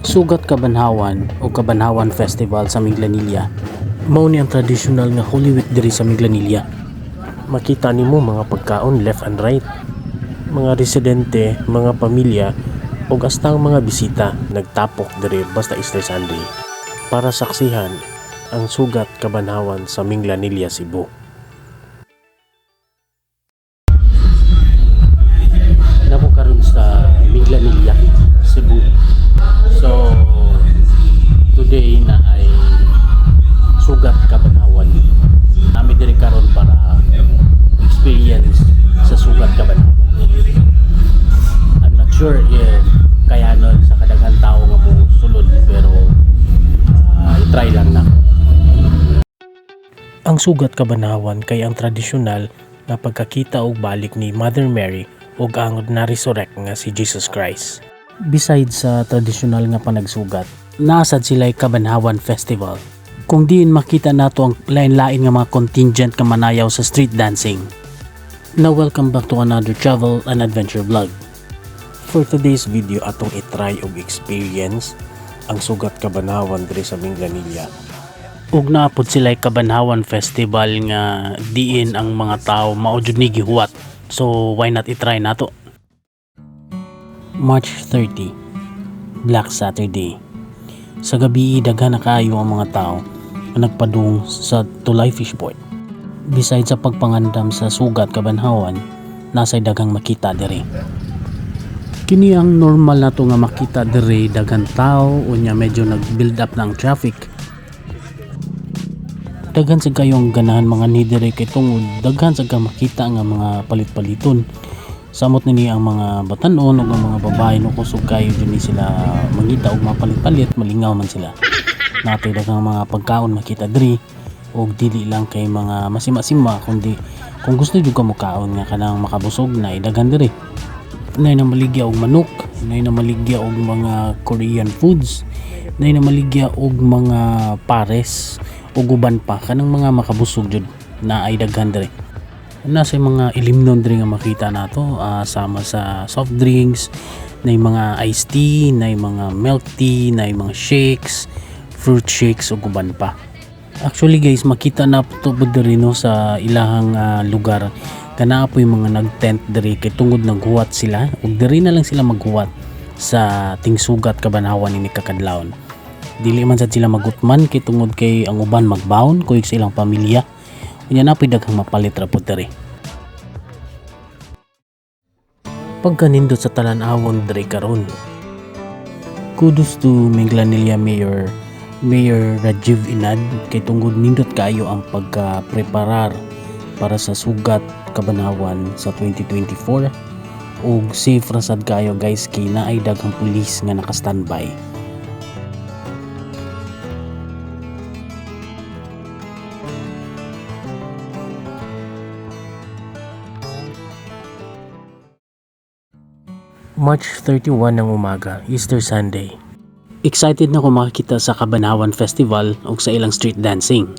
Sugat Kabanhawan o Kabanhawan Festival sa Minglanilla. Mao ni ang traditional nga Holy Week diri sa Minglanilla. Makita nimo mga pagkaon left and right. Mga residente, mga pamilya ug astang mga bisita nagtapok diri basta Easter Sunday para saksihan ang Sugat Kabanhawan sa Minglanilla, Cebu. Nako karon sa Minglanilla, Cebu. So today na ay Sugat Kabanhawan. Nami diri karon para experience sa Sugat Kabanhawan. I'm not sure if kaya nun sa kadaghan tao nga mo sulod, pero i-try lang na. Ang Sugat Kabanhawan kay ang tradisyonal na pagkakita og balik ni Mother Mary ug ang na-resurrect nga si Jesus Christ. Besides sa tradisyonal nga panagsugat, naasad sila'y Kabanhawan Festival. Kung diin makita nato ang lain-lain nga mga contingent nga manayaw sa street dancing. Now welcome back to another travel and adventure vlog. For today's video atong i-try og experience ang Sugat Kabanhawan diri sa Minglanilla. Ug naapod sila'y Kabanhawan Festival nga diin ang mga tao mao jud ni gihuwat. So why not i-try nato? March 30, Black Saturday. Sa gabi daghan na kaayo ang mga tao na nagpadung sa Tulay Fishport. Besides sa pagpangandam sa Sugat Kabanhawan, nasay daghang makita diri. Kini ang normal nato nga makita diri, daghan tao unya medyo nag-build up ng traffic. Daghan sa kayong ganahan mga ni diri kay tungod daghan sa ka makita nga mga palit-paliton. Samot nini ang mga batanon ug ang mga babae no kusog kayo dinhi sila mangita og mga palit-palit, malingaw man sila. Natay daghang mga pagkaon makita diri ug dili lang kay mga masima-sima kundi kung gusto jud ka mokaon nga kanang makabusog na daghan diri. Nay na maligya og manok, nay na maligya og mga Korean foods, nay na maligya og mga pares ug uban pa kanang mga makabusog jud na ay daghan diri. Nasa mga ilimnon diri nga makita nato, sama sa soft drinks, nay mga iced tea, nay mga milk tea, nay mga shakes, fruit shakes ug uban pa. Actually guys, makita na to diri no sa ilahang lugar kana po yung mga nag-tent diri kay tungod naghuwat sila ug diri na lang sila maghuwat sa Sugat Kabanhawan ini kakadlawon. Dili man sad sila magutman kay tungod kay ang uban magbaon kuig sa ilang pamilya. Unya napoy daghang mapalit ra pud diri. Pagkanindot sa talan-awon diri karon. Kudos to Minglanilla Mayor Rajiv Inad kay tungod nindot kaayo ang pagka-preparar para sa Sugat Kabanhawan sa 2024 ug safe ra sad kaayo guys kay naay daghang pulis nga naka-standby. March 31 ng umaga, Easter Sunday. Excited na ako makakita sa Kabanhawan Festival ug sa ilang street dancing.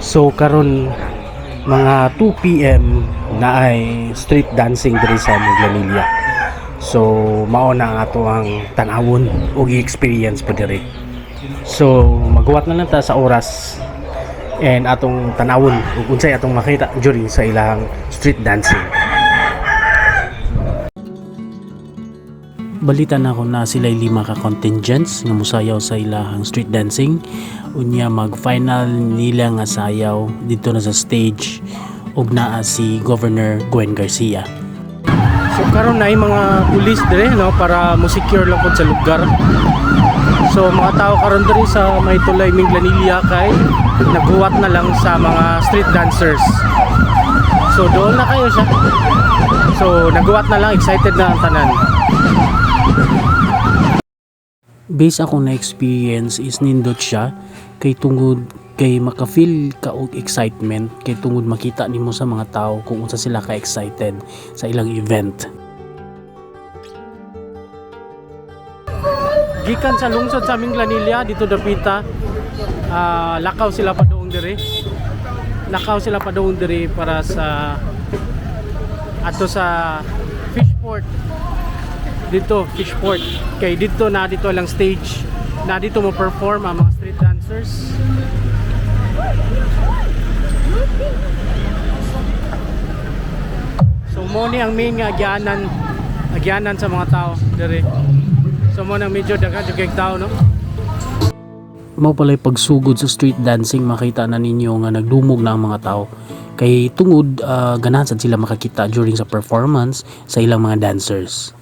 So karon mga 2 PM na ay street dancing diri sa Minglanilla. So mao na ang ato ang tan-awon ug i-experience pa diri. So maghuwat na lang ta sa oras and atong tanawon ug unsay atong makita during sa ilang street dancing. Balita na ako na sila'y 5 ka contingents nga musayaw sa ilang street dancing. Unya mag-final nila nga sayaw dito na sa stage ug naa si Governor Gwen Garcia. So karon na mga pulis dire no para mo secure lang pud sa lugar. So mga tao karon diri sa may Tulay Minglanilla kay naghuwat na lang sa mga street dancers. So doon na kayo siya. So naghuwat na lang, excited na ang tanan. Based ako na experience is nindot siya kay tungod kay maka-feel ka og excitement kay tungod makita nimo sa mga tao kung unsa sila ka excited sa ilang event. Gikan sa lungsod sa Minglanilla dito dapita, lakaw sila pa doong dire. lakaw sila pa doon diri para sa ato sa Fishport. Dito Fishport kay dito lang stage na dito mo perform ang mga street dancers. So mo ni ang main nga agyanan sa mga tao diri. So mo nang medyo daghan jud kay tao, no? Mao pala'y pagsugod sa street dancing, makita na ninyo nga nagdumog na ang mga tao kay tungod ganahan sad sila makakita during sa performance sa ilang mga dancers.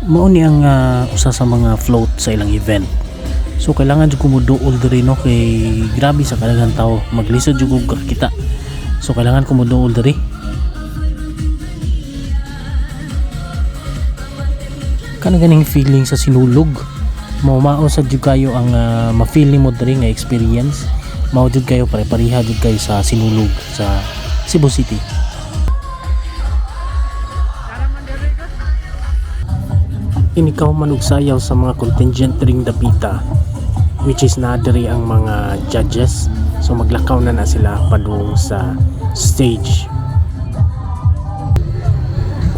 Mao ni ang usa sa mga float sa ilang event. So kailangan jud kumuduol diri, no, kay grabe sa kadaghan tao, maglisod jud og kakita. So kailangan kumuduol diri. Kana ganing feeling sa sinulog. Mao sad jud kayo ang ma-feel nimo diri nga experience. Mao jud kayo pare-pareha jud kayo sa sinulog sa Cebu City. Inikaw man og sayaw sa mga contingent ring dapita, which is na diri ang mga judges. So maglakaw na sila padung sa stage.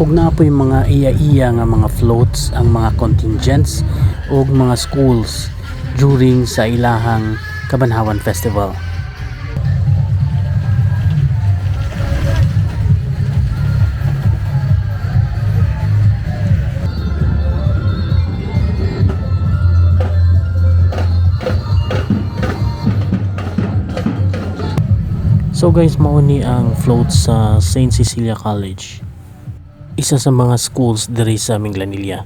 Kung naapoy mga iya-iya nga mga floats ang mga contingents o mga schools during sa ilahang Kabanhawan Festival. So guys, mao ni ang float sa St. Cecilia College, isa sa mga schools diri sa Minglanilla.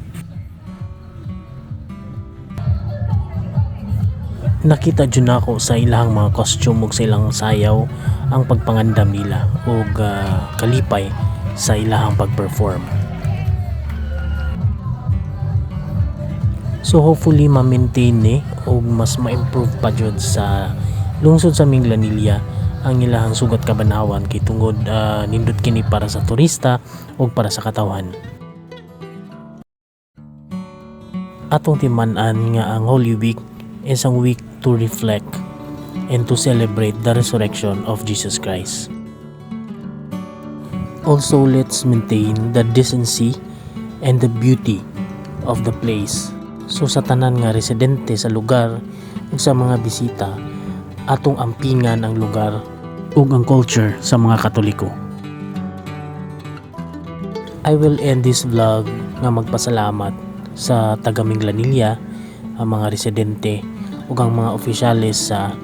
Nakita dyan ako sa ilang mga costume ug sa ilang sayaw ang pagpangandam nila ug kalipay sa ilang pag-perform. So hopefully ma-maintain ni ug mas ma-improve pa jud sa lungsod sa Minglanilla ang ilahang sugat Kabanhawan kay tungod nindot kini para sa turista ug para sa katawhan. Atong timan-an nga ang Holy Week is ang week to reflect and to celebrate the resurrection of Jesus Christ. Also, let's maintain the decency and the beauty of the place. So sa tanan nga residente sa lugar ug sa mga bisita, atong ampingan ang lugar ug ang culture sa mga Katoliko. I will end this vlog nga magpasalamat sa taga Minglanilla, ang mga residente ug ang mga opisyalis sa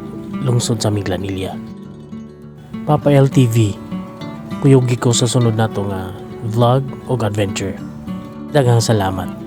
lungsod sa Minglanilla. Papa LTV, kuyog ko sa sunod nato nga vlog ug adventure. Daghang salamat.